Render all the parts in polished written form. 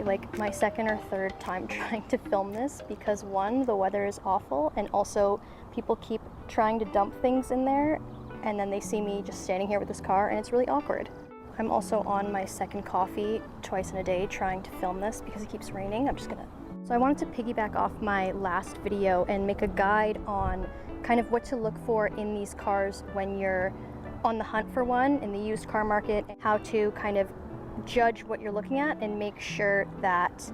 actually like my second or third time trying to film this because one, the weather is awful, and also people keep trying to dump things in there and then they see me just standing here with this car and it's really awkward. I'm also on my second coffee twice in a day trying to film this because it keeps raining. So I wanted to piggyback off my last video and make a guide on kind of what to look for in these cars when you're on the hunt for one in the used car market, how to kind of judge what you're looking at and make sure that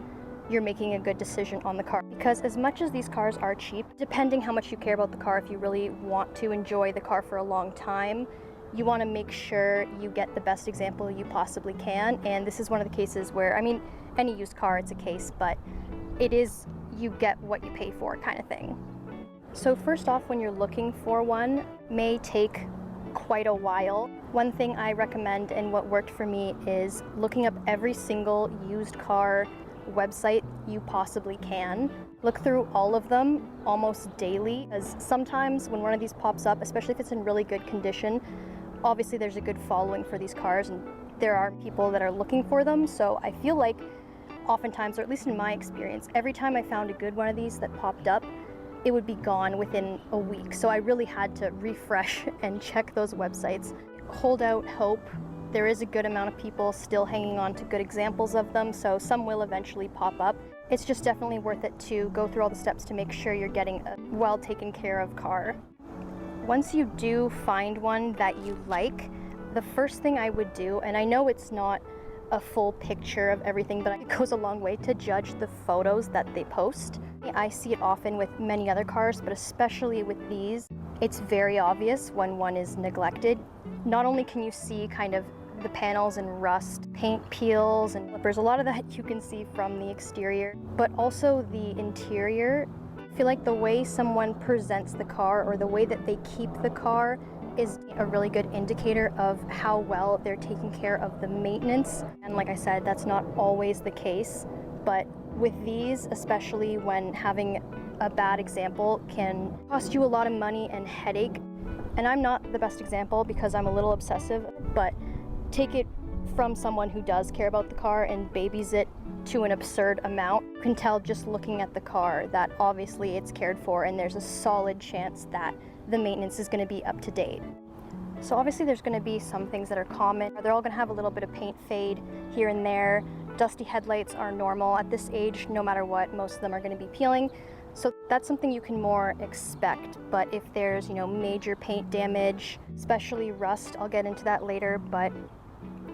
you're making a good decision on the car. Because as much as these cars are cheap, depending how much you care about the car, if you really want to enjoy the car for a long time, you want to make sure you get the best example you possibly can. And this is one of the cases where, I mean, any used car, it's a case, but it is you get what you pay for kind of thing. So first off, when you're looking for one, may take quite a while. One thing I recommend and what worked for me is looking up every single used car website you possibly can. Look through all of them almost daily, as sometimes when one of these pops up, especially if it's in really good condition, obviously there's a good following for these cars and there are people that are looking for them. So I feel like oftentimes, or at least in my experience, every time I found a good one of these that popped up, it would be gone within a week. So I really had to refresh and check those websites. Hold out hope. There is a good amount of people still hanging on to good examples of them, so some will eventually pop up. It's just definitely worth it to go through all the steps to make sure you're getting a well taken care of car. Once you do find one that you like, the first thing I would do, and I know it's not a full picture of everything, but it goes a long way to judge the photos that they post. I see it often with many other cars, but especially with these, it's very obvious when one is neglected. Not only can you see kind of the panels and rust, paint peels and flippers, a lot of that you can see from the exterior, but also the interior. I feel like the way someone presents the car or the way that they keep the car is a really good indicator of how well they're taking care of the maintenance. And like I said, that's not always the case, but with these, especially when having a bad example can cost you a lot of money and headache. And I'm not the best example because I'm a little obsessive, but take it from someone who does care about the car and babies it to an absurd amount. You can tell just looking at the car that obviously it's cared for and there's a solid chance that the maintenance is going to be up to date. So obviously there's going to be some things that are common. They're all going to have a little bit of paint fade here and there. Dusty headlights are normal at this age, no matter what. Most of them are going to be peeling. So that's something you can more expect. But if there's, major paint damage, especially rust, I'll get into that later, but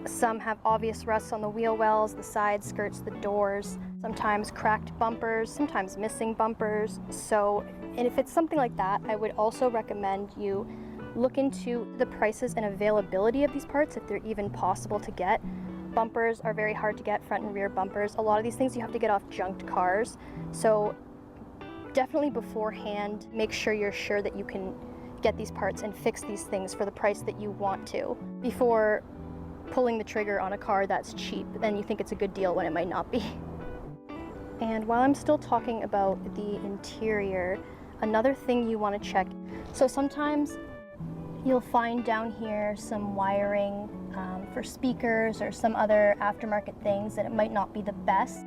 some have obvious rusts on the wheel wells, the side skirts, the doors, sometimes cracked bumpers, sometimes missing bumpers. And if it's something like that, I would also recommend you look into the prices and availability of these parts, if they're even possible to get. Bumpers are very hard to get, front and rear bumpers. A lot of these things you have to get off junked cars. So definitely beforehand, make sure you're sure that you can get these parts and fix these things for the price that you want to before pulling the trigger on a car that's cheap, then you think it's a good deal when it might not be. And while I'm still talking about the interior, another thing you want to check. So sometimes you'll find down here some wiring for speakers or some other aftermarket things that it might not be the best.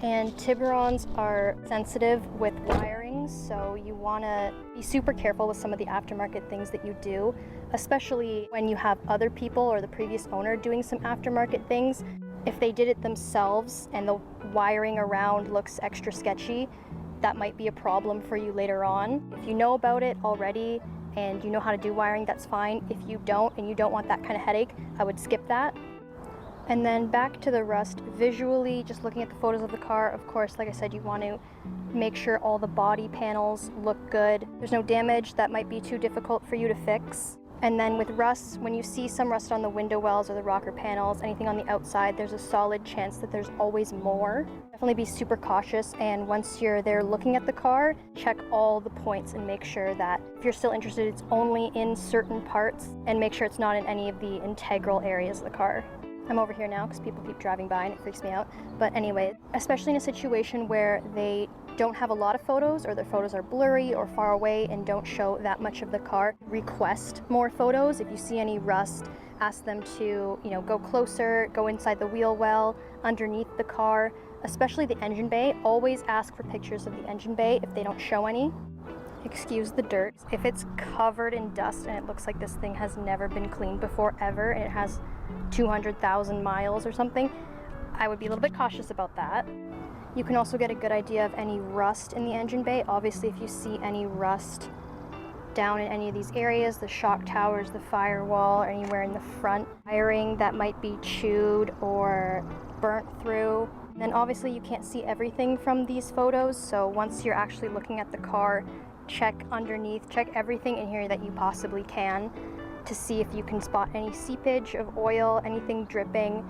And Tiburons are sensitive with wiring, so you want to be super careful with some of the aftermarket things that you do, especially when you have other people or the previous owner doing some aftermarket things. If they did it themselves and the wiring around looks extra sketchy, that might be a problem for you later on. If you know about it already and you know how to do wiring, that's fine. If you don't and you don't want that kind of headache, I would skip that. And then back to the rust, visually, just looking at the photos of the car, of course, like I said, you want to make sure all the body panels look good. There's no damage that might be too difficult for you to fix. And then with rust, when you see some rust on the window wells or the rocker panels, anything on the outside, there's a solid chance that there's always more. Definitely be super cautious, and once you're there looking at the car, check all the points and make sure that if you're still interested, it's only in certain parts, and make sure it's not in any of the integral areas of the car. I'm over here now because people keep driving by and it freaks me out. But anyway, especially in a situation where they don't have a lot of photos or their photos are blurry or far away and don't show that much of the car, request more photos. If you see any rust, ask them to, go closer, go inside the wheel well. underneath the car, especially the engine bay. Always ask for pictures of the engine bay if they don't show any. Excuse the dirt. If it's covered in dust and it looks like this thing has never been cleaned before ever and it has 200,000 miles or something, I would be a little bit cautious about that. You can also get a good idea of any rust in the engine bay. Obviously, if you see any rust down in any of these areas, the shock towers, the firewall, or anywhere in the front, wiring that might be chewed or burnt through. Then obviously you can't see everything from these photos, so once you're actually looking at the car, check underneath, check everything in here that you possibly can to see if you can spot any seepage of oil, anything dripping.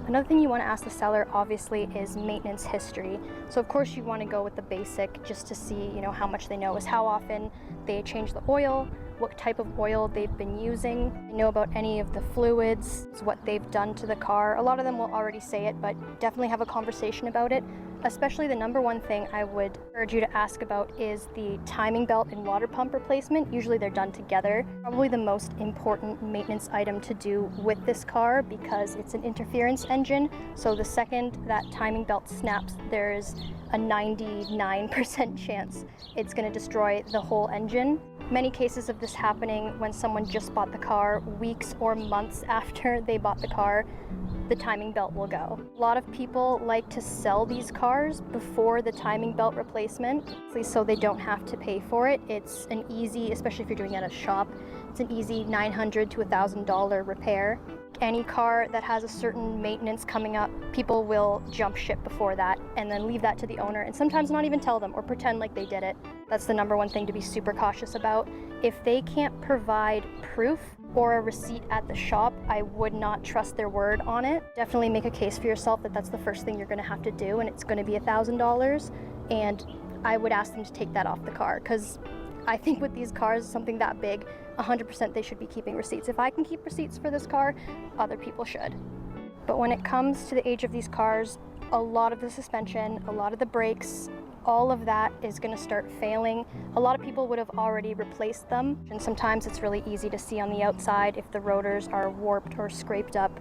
Another thing you want to ask the seller, obviously, is maintenance history. So of course you want to go with the basic just to see, how much they know, is how often they change the oil, what type of oil they've been using, know about any of the fluids, what they've done to the car. A lot of them will already say it, but definitely have a conversation about it. Especially the number one thing I would urge you to ask about is the timing belt and water pump replacement. Usually they're done together. Probably the most important maintenance item to do with this car because it's an interference engine. So the second that timing belt snaps, there's a 99% chance it's going to destroy the whole engine. Many cases of this happening when someone just bought the car, weeks or months after they bought the car, the timing belt will go. A lot of people like to sell these cars before the timing belt replacement, so they don't have to pay for it. It's an easy, especially if you're doing it at a shop, it's an easy $900 to $1,000 repair. Any car that has a certain maintenance coming up, people will jump ship before that and then leave that to the owner and sometimes not even tell them or pretend like they did it. That's the number one thing to be super cautious about. If they can't provide proof or a receipt at the shop, I would not trust their word on it. Definitely make a case for yourself that that's the first thing you're going to have to do and it's going to be $1,000, and I would ask them to take that off the car because I think with these cars, something that big, 100% they should be keeping receipts. If I can keep receipts for this car, other people should. But when it comes to the age of these cars, a lot of the suspension, a lot of the brakes, all of that is going to start failing. A lot of people would have already replaced them, and sometimes it's really easy to see on the outside if the rotors are warped or scraped up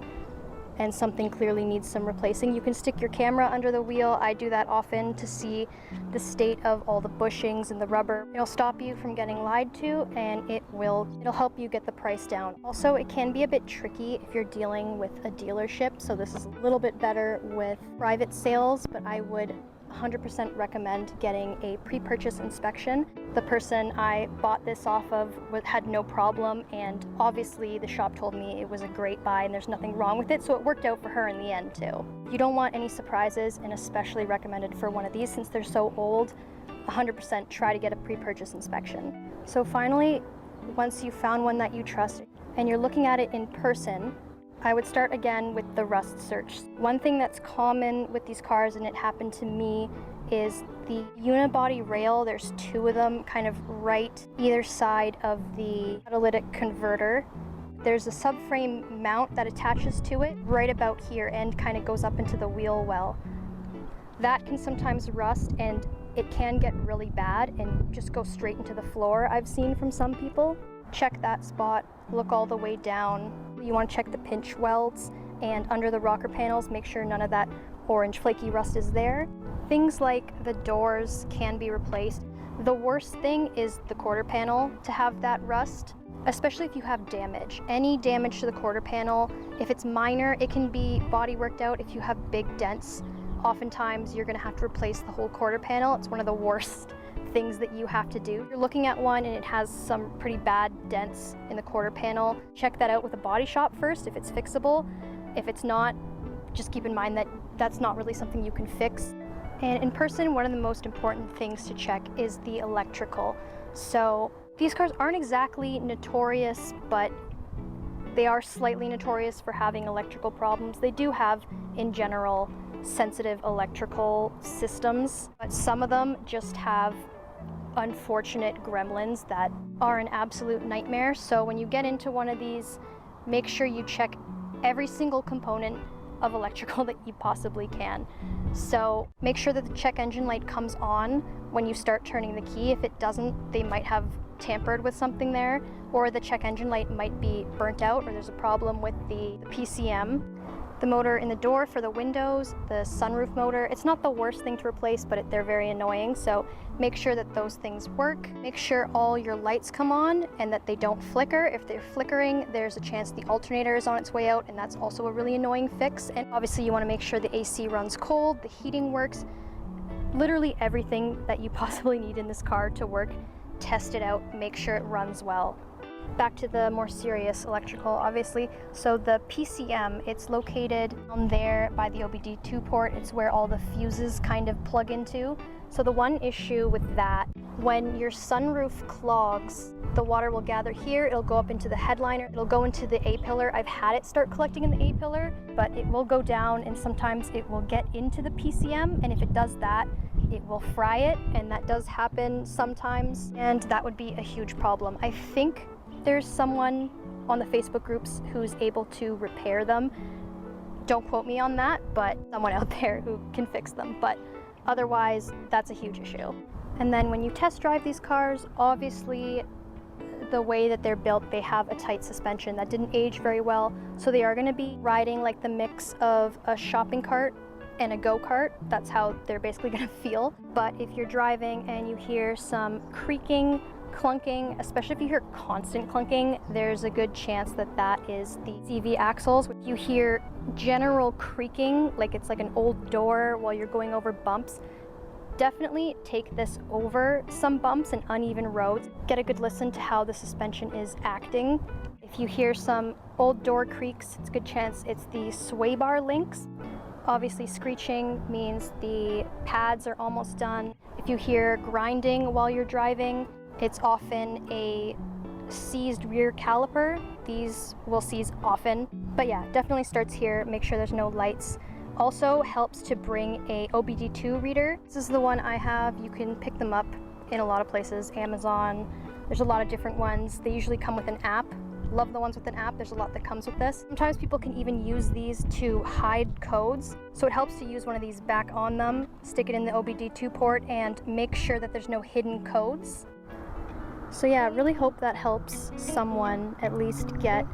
and something clearly needs some replacing. You can stick your camera under the wheel. I do that often to see the state of all the bushings and the rubber. It'll stop you from getting lied to, and it'll help you get the price down. Also, it can be a bit tricky if you're dealing with a dealership, so this is a little bit better with private sales, but I would 100% recommend getting a pre-purchase inspection. The person I bought this off of had no problem, and obviously the shop told me it was a great buy and there's nothing wrong with it, so it worked out for her in the end too. You don't want any surprises, and especially recommended for one of these since they're so old, 100% try to get a pre-purchase inspection. So finally, once you've found one that you trust and you're looking at it in person, I would start again with the rust search. One thing that's common with these cars, and it happened to me, is the unibody rail. There's two of them kind of right either side of the catalytic converter. There's a subframe mount that attaches to it right about here and kind of goes up into the wheel well. That can sometimes rust and it can get really bad and just go straight into the floor, I've seen from some people. Check that spot, look all the way down. You want to check the pinch welds and under the rocker panels, make sure none of that orange flaky rust is there. Things like the doors can be replaced. The worst thing is the quarter panel to have that rust, especially if you have damage. Any damage to the quarter panel, if it's minor, it can be body worked out. If you have big dents, oftentimes you're going to have to replace the whole quarter panel. It's one of the worst things that you have to do. If you're looking at one and it has some pretty bad dents in the quarter panel, check that out with a body shop first if it's fixable. If it's not, just keep in mind that that's not really something you can fix. And in person, one of the most important things to check is the electrical. So these cars aren't exactly notorious, but they are slightly notorious for having electrical problems. They do have, in general, sensitive electrical systems, but some of them just have unfortunate gremlins that are an absolute nightmare. So when you get into one of these, make sure you check every single component of electrical that you possibly can. So make sure that the check engine light comes on when you start turning the key. If it doesn't, they might have tampered with something there, or the check engine light might be burnt out, or there's a problem with the PCM. The motor in the door for the windows, the sunroof motor, it's not the worst thing to replace, but they're very annoying, so make sure that those things work. Make sure all your lights come on and that they don't flicker. If they're flickering, there's a chance the alternator is on its way out, and that's also a really annoying fix. And obviously you want to make sure the AC runs cold, the heating works. Literally everything that you possibly need in this car to work, test it out, make sure it runs well. Back to the more serious electrical, obviously. So the PCM, it's located on there by the OBD2 port. It's where all the fuses kind of plug into. So the one issue with that, when your sunroof clogs, the water will gather here, it'll go up into the headliner, it'll go into the A-pillar. I've had it start collecting in the A-pillar, but it will go down and sometimes it will get into the PCM, and if it does that, it will fry it, and that does happen sometimes, and that would be a huge problem. I think there's someone on the Facebook groups who's able to repair them. Don't quote me on that, but someone out there who can fix them. But otherwise, that's a huge issue. And then when you test drive these cars, obviously the way that they're built, they have a tight suspension that didn't age very well. So they are gonna be riding like the mix of a shopping cart and a go-kart. That's how they're basically gonna feel. But if you're driving and you hear some creaking, clunking, especially if you hear constant clunking, there's a good chance that that is the CV axles. If you hear general creaking, like it's like an old door while you're going over bumps, definitely take this over some bumps and uneven roads. Get a good listen to how the suspension is acting. If you hear some old door creaks, it's a good chance it's the sway bar links. Obviously screeching means the pads are almost done. If you hear grinding while you're driving, it's often a seized rear caliper. These will seize often. But yeah, definitely starts here. Make sure there's no lights. Also helps to bring a OBD2 reader. This is the one I have. You can pick them up in a lot of places, Amazon. There's a lot of different ones. They usually come with an app. Love the ones with an app. There's a lot that comes with this. Sometimes people can even use these to hide codes. So it helps to use one of these back on them, stick it in the OBD2 port, and make sure that there's no hidden codes. So yeah, really hope that helps someone at least get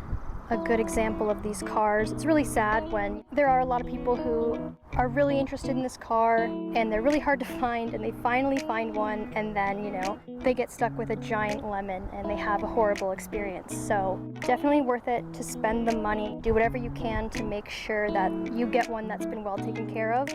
a good example of these cars. It's really sad when there are a lot of people who are really interested in this car and they're really hard to find, and they finally find one, and then, you know, they get stuck with a giant lemon and they have a horrible experience. So definitely worth it to spend the money, do whatever you can to make sure that you get one that's been well taken care of.